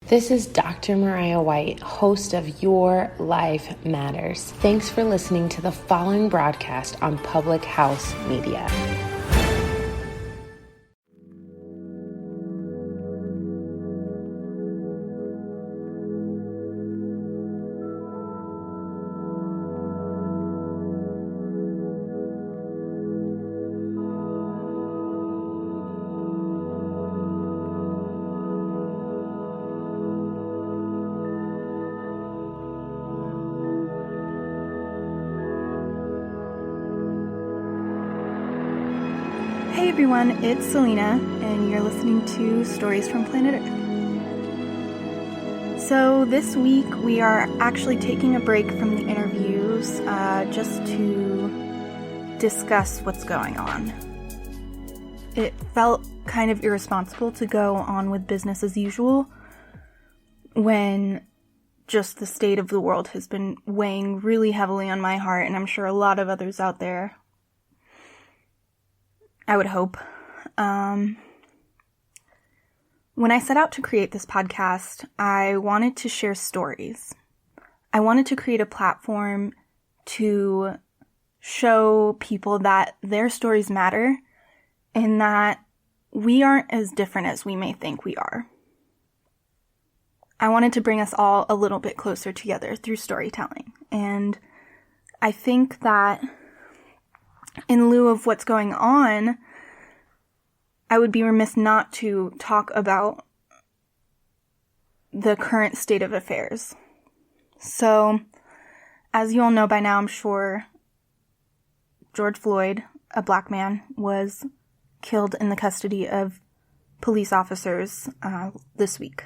This is Dr. Mariah White, host of Your Life Matters. Thanks for listening to the following broadcast on Public House Media. Hey everyone, it's Selena, and you're listening to Stories from Planet Earth. So this week we are actually taking a break from the interviews just to discuss what's going on. It felt kind of irresponsible to go on with business as usual when just the state of the world has been weighing really heavily on my heart, and I'm sure a lot of others out there. I would hope. When I set out to create this podcast, I wanted to share stories. I wanted to create a platform to show people that their stories matter and that we aren't as different as we may think we are. I wanted to bring us all a little bit closer together through storytelling. And I think that in lieu of what's going on, I would be remiss not to talk about the current state of affairs. So, as you all know by now, I'm sure, George Floyd, a black man, was killed in the custody of police officers this week.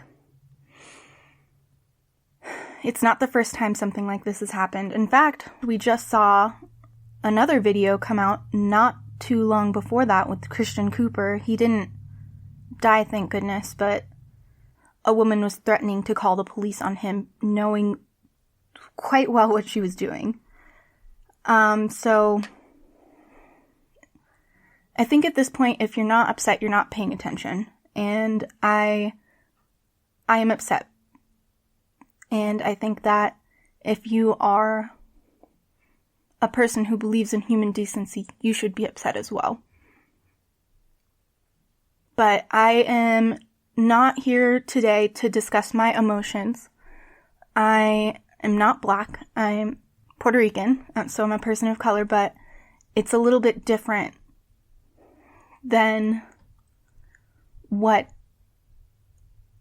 It's not the first time something like this has happened. In fact, we just saw another video come out not too long before that with Christian Cooper. He didn't die, thank goodness, but a woman was threatening to call the police on him, knowing quite well what she was doing. So I think at this point, if you're not upset, you're not paying attention. And I am upset. And I think that if you are a person who believes in human decency, you should be upset as well. But I am not here today to discuss my emotions. I am not black. I'm Puerto Rican, so I'm a person of color, but it's a little bit different than what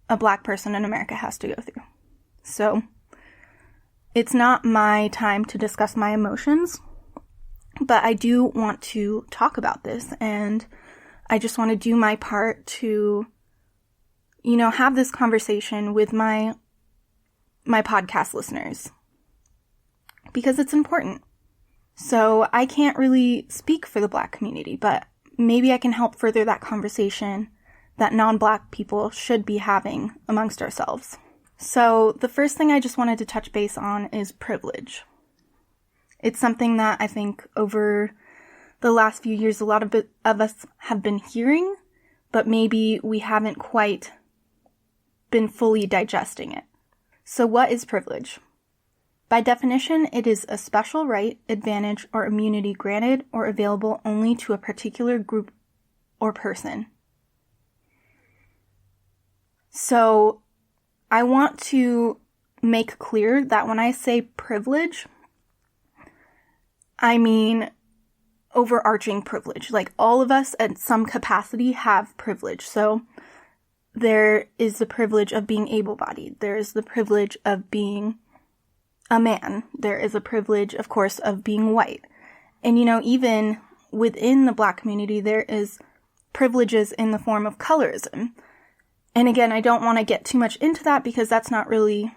a black person in America has to go through. So it's not my time to discuss my emotions, but I do want to talk about this, and I just want to do my part to, have this conversation with my podcast listeners, because it's important. So I can't really speak for the black community, but maybe I can help further that conversation that non-black people should be having amongst ourselves. So the first thing I just wanted to touch base on is privilege. It's something that I think over the last few years a lot of us have been hearing, but maybe we haven't quite been fully digesting it. So what is privilege? By definition, it is a special right, advantage, or immunity granted or available only to a particular group or person. So I want to make clear that when I say privilege, I mean overarching privilege. Like, all of us at some capacity have privilege. So there is the privilege of being able-bodied. There is the privilege of being a man. There is a privilege, of course, of being white. And, even within the black community, there is privileges in the form of colorism. And again, I don't want to get too much into that because that's not really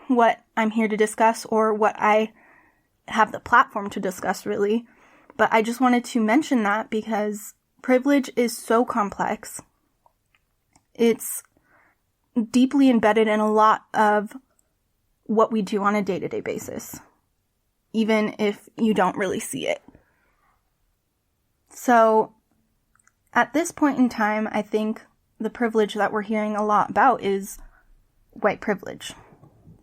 what I'm here to discuss or what I have the platform to discuss, really. But I just wanted to mention that because privilege is so complex. It's deeply embedded in a lot of what we do on a day-to-day basis, even if you don't really see it. So at this point in time, I think the privilege that we're hearing a lot about is white privilege.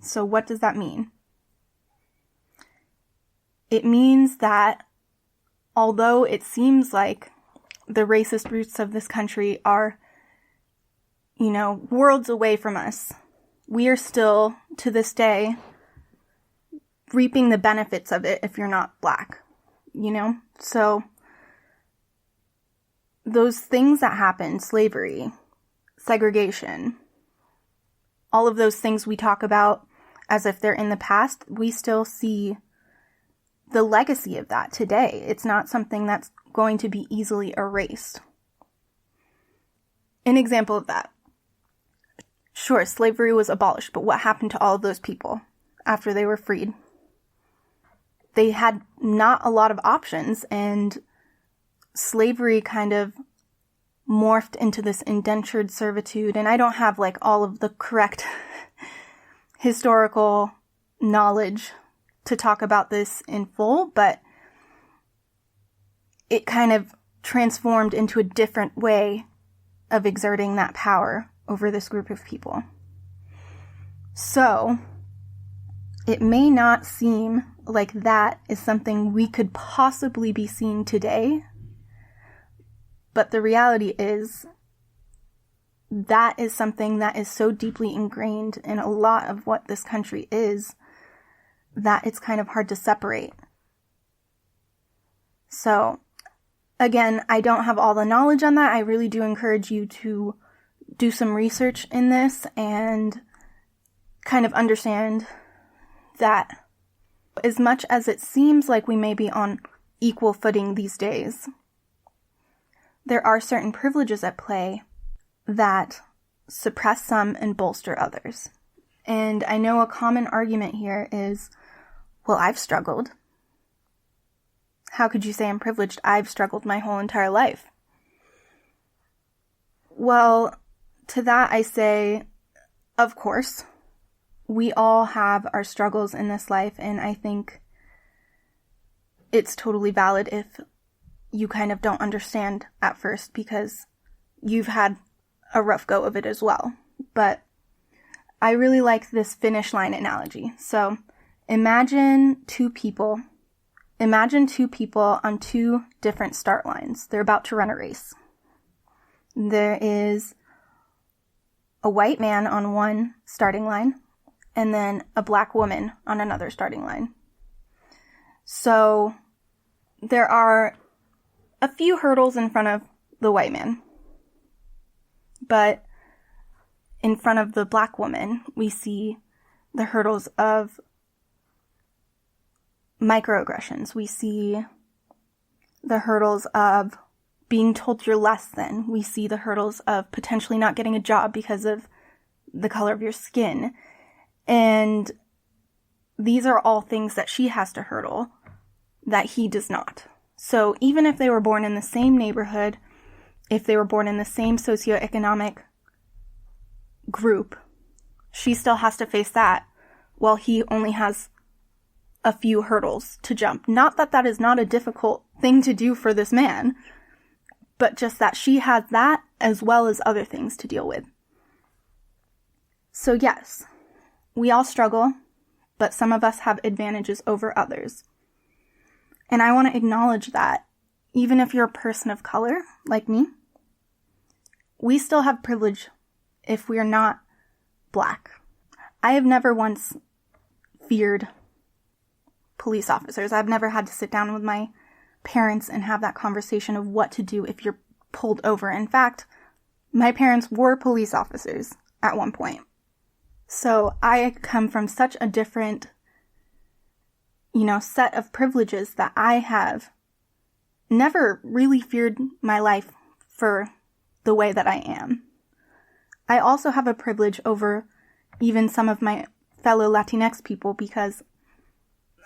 So what does that mean? It means that although it seems like the racist roots of this country are, worlds away from us, we are still, to this day, reaping the benefits of it if you're not Black, So those things that happened, slavery, segregation, all of those things we talk about as if they're in the past, we still see the legacy of that today. It's not something that's going to be easily erased. An example of that. Sure, slavery was abolished, but what happened to all of those people after they were freed? They had not a lot of options, and slavery kind of morphed into this indentured servitude. And I don't have all of the correct historical knowledge to talk about this in full, but it kind of transformed into a different way of exerting that power over this group of people. So, it may not seem like that is something we could possibly be seeing today, but the reality is that is something that is so deeply ingrained in a lot of what this country is that it's kind of hard to separate. So, again, I don't have all the knowledge on that. I really do encourage you to do some research in this and kind of understand that as much as it seems like we may be on equal footing these days, there are certain privileges at play that suppress some and bolster others. And I know a common argument here is, well, I've struggled. How could you say I'm privileged? I've struggled my whole entire life. Well, to that I say, of course, we all have our struggles in this life, and I think it's totally valid if you kind of don't understand at first because you've had a rough go of it as well. But I really like this finish line analogy. So imagine two people on two different start lines. They're about to run a race. There is a white man on one starting line and then a Black woman on another starting line. So there are a few hurdles in front of the white man. But in front of the Black woman, we see the hurdles of microaggressions. We see the hurdles of being told you're less than. We see the hurdles of potentially not getting a job because of the color of your skin. And these are all things that she has to hurdle that he does not. So even if they were born in the same neighborhood, if they were born in the same socioeconomic group, she still has to face that while he only has a few hurdles to jump. Not that that is not a difficult thing to do for this man, but just that she has that as well as other things to deal with. So yes, we all struggle, but some of us have advantages over others. And I want to acknowledge that even if you're a person of color, like me, we still have privilege if we are not Black. I have never once feared police officers. I've never had to sit down with my parents and have that conversation of what to do if you're pulled over. In fact, my parents were police officers at one point. So I come from such a different, set of privileges that I have never really feared my life for the way that I am. I also have a privilege over even some of my fellow Latinx people because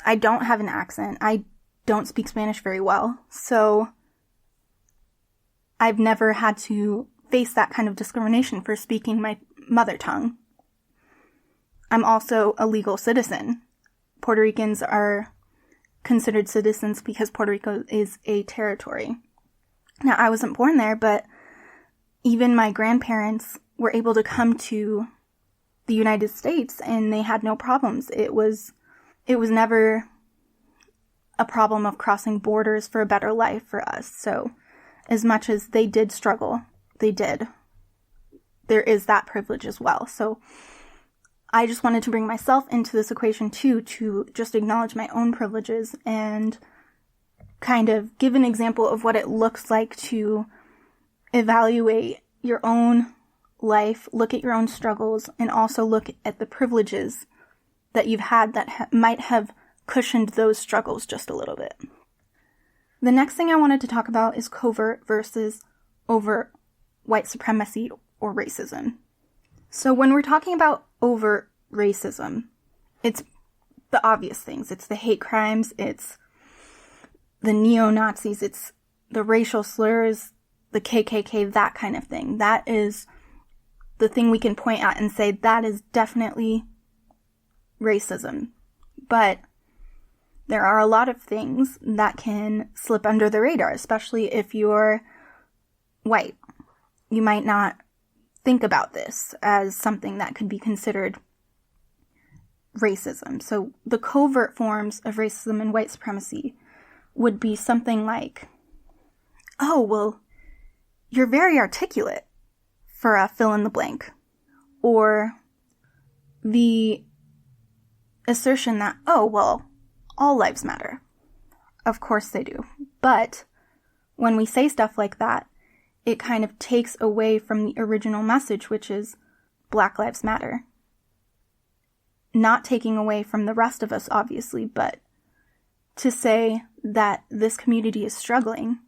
I don't have an accent. I don't speak Spanish very well. So I've never had to face that kind of discrimination for speaking my mother tongue. I'm also a legal citizen. Puerto Ricans are considered citizens because Puerto Rico is a territory. Now, I wasn't born there, but even my grandparents were able to come to the the United States and they had no problems. It was never a problem of crossing borders for a better life for us. So as much as they did struggle, they did. There is that privilege as well. So I just wanted to bring myself into this equation too, to just acknowledge my own privileges and kind of give an example of what it looks like to evaluate your own life, look at your own struggles, and also look at the privileges that you've had that might have cushioned those struggles just a little bit. The next thing I wanted to talk about is covert versus overt white supremacy or racism. So when we're talking about overt racism, it's the obvious things. It's the hate crimes, it's the neo-Nazis, it's the racial slurs, the KKK, that kind of thing. That is the thing we can point at and say that is definitely racism. But there are a lot of things that can slip under the radar, especially if you're white. You might not think about this as something that could be considered racism. So the covert forms of racism and white supremacy would be something like, oh, well, you're very articulate for a fill in the blank. Or the assertion that, oh, well, all lives matter. Of course they do. But when we say stuff like that, it kind of takes away from the original message, which is Black Lives Matter. Not taking away from the rest of us, obviously, but to say that this community is struggling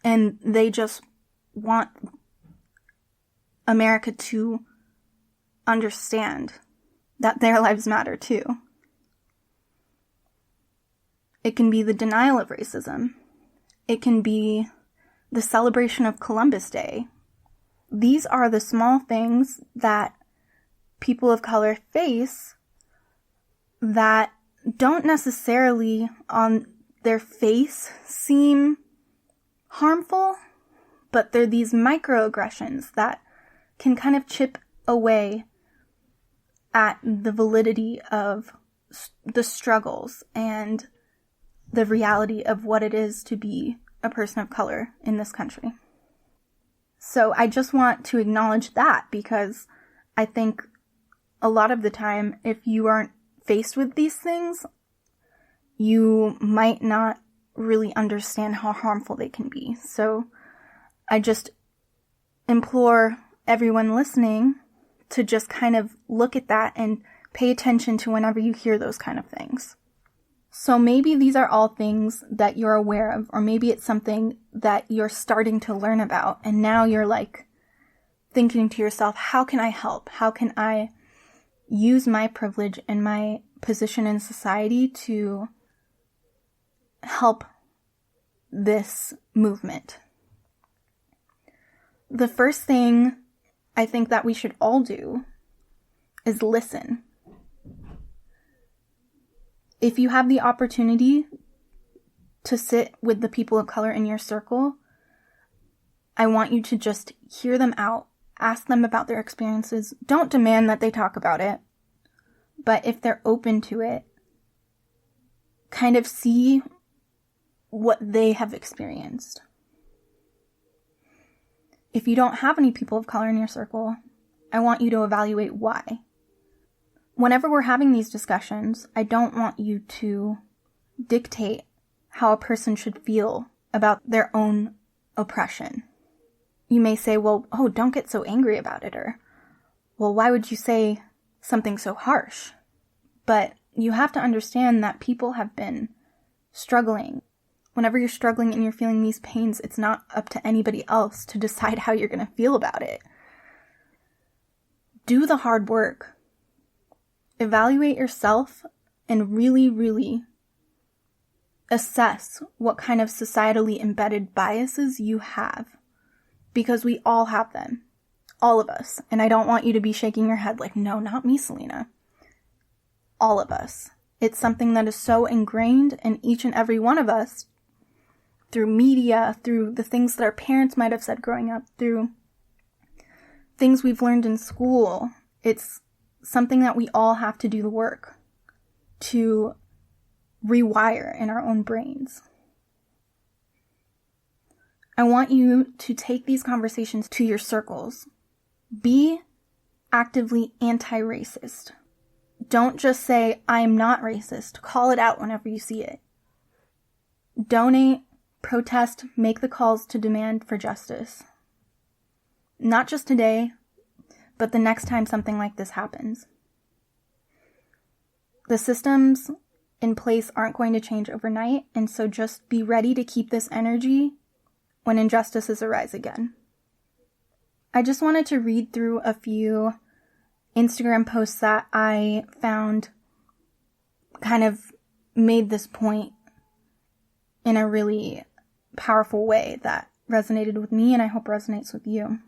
and they just want America to understand that their lives matter too. It can be the denial of racism. It can be the celebration of Columbus Day. These are the small things that people of color face that don't necessarily on their face seem harmful, but they're these microaggressions that can kind of chip away at the validity of the struggles and the reality of what it is to be a person of color in this country. So I just want to acknowledge that, because I think a lot of the time, if you aren't faced with these things, you might not really understand how harmful they can be. So I just implore everyone listening to just kind of look at that and pay attention to whenever you hear those kind of things. So maybe these are all things that you're aware of, or maybe it's something that you're starting to learn about, and now you're like thinking to yourself, how can I help? How can I use my privilege and my position in society to help this movement? The first thing I think that we should all do is listen. If you have the opportunity to sit with the people of color in your circle, I want you to just hear them out, ask them about their experiences. Don't demand that they talk about it, but if they're open to it, kind of see what they have experienced. If you don't have any people of color in your circle, I want you to evaluate why. Whenever we're having these discussions, I don't want you to dictate how a person should feel about their own oppression. You may say, well, oh, don't get so angry about it, or, well, why would you say something so harsh? But you have to understand that people have been struggling. Whenever you're struggling and you're feeling these pains, it's not up to anybody else to decide how you're going to feel about it. Do the hard work. Evaluate yourself and really, really assess what kind of societally embedded biases you have. Because we all have them. All of us. And I don't want you to be shaking your head like, no, not me, Selena. All of us. It's something that is so ingrained in each and every one of us, through media, through the things that our parents might have said growing up, through things we've learned in school. It's something that we all have to do the work to rewire in our own brains. I want you to take these conversations to your circles. Be actively anti-racist. Don't just say, I'm not racist. Call it out whenever you see it. Donate, protest, make the calls to demand for justice. Not just today, but the next time something like this happens. The systems in place aren't going to change overnight, and so just be ready to keep this energy when injustices arise again. I just wanted to read through a few Instagram posts that I found kind of made this point in a really powerful way that resonated with me, and I hope resonates with you.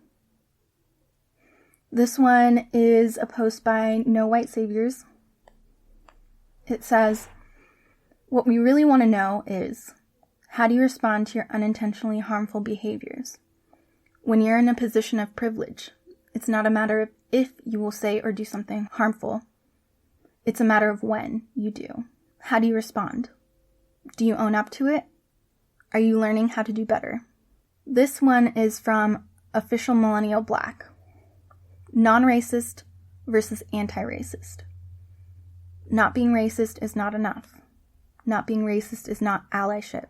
This one is a post by No White Saviors. It says, what we really want to know is, how do you respond to your unintentionally harmful behaviors? When you're in a position of privilege, it's not a matter of if you will say or do something harmful. It's a matter of when you do. How do you respond? Do you own up to it? Are you learning how to do better? This one is from Official Millennial Black. Non-racist versus anti-racist. Not being racist is not enough. Not being racist is not allyship.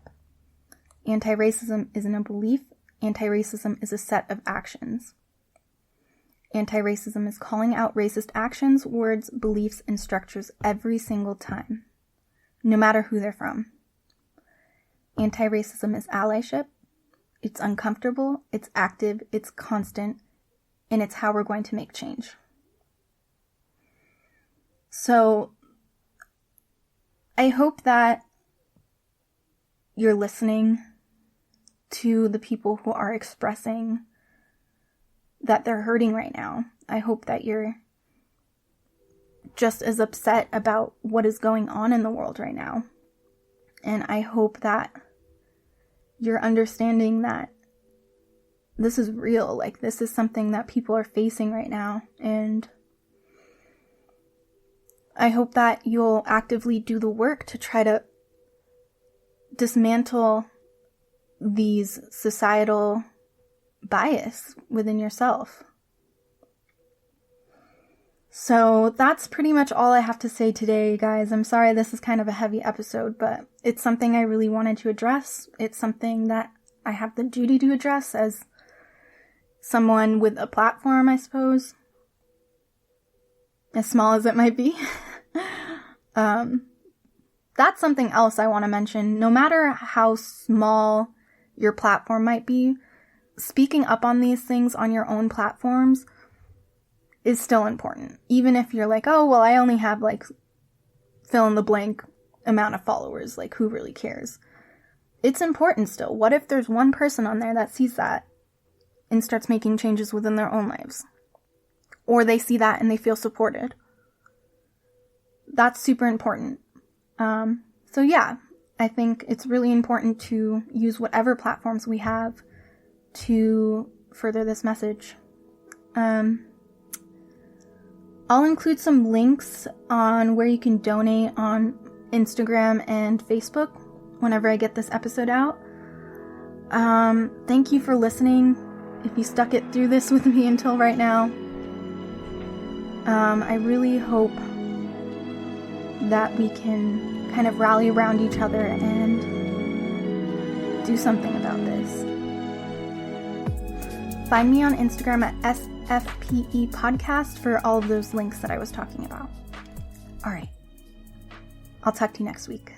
Anti-racism isn't a belief. Anti-racism is a set of actions. Anti-racism is calling out racist actions, words, beliefs, and structures every single time, no matter who they're from. Anti-racism is allyship. It's uncomfortable, it's active, it's constant, and it's how we're going to make change. So, I hope that you're listening to the people who are expressing that they're hurting right now. I hope that you're just as upset about what is going on in the world right now. And I hope that you're understanding that this is real. Like, this is something that people are facing right now. And I hope that you'll actively do the work to try to dismantle these societal bias within yourself. So that's pretty much all I have to say today, guys. I'm sorry this is kind of a heavy episode, but it's something I really wanted to address. It's something that I have the duty to address as someone with a platform, I suppose. As small as it might be. That's something else I want to mention. No matter how small your platform might be, speaking up on these things on your own platforms is still important. Even if you're like, oh, well, I only have like fill in the blank amount of followers. Like, who really cares? It's important still. What if there's one person on there that sees that and starts making changes within their own lives? Or they see that and they feel supported. That's super important. So yeah, I think it's really important to use whatever platforms we have to further this message. I'll include some links on where you can donate on Instagram and Facebook whenever I get this episode out. Thank you for listening. If you stuck it through this with me until right now, I really hope that we can kind of rally around each other and do something about this. Find me on Instagram at SFPE Podcast for all of those links that I was talking about. All right. I'll talk to you next week.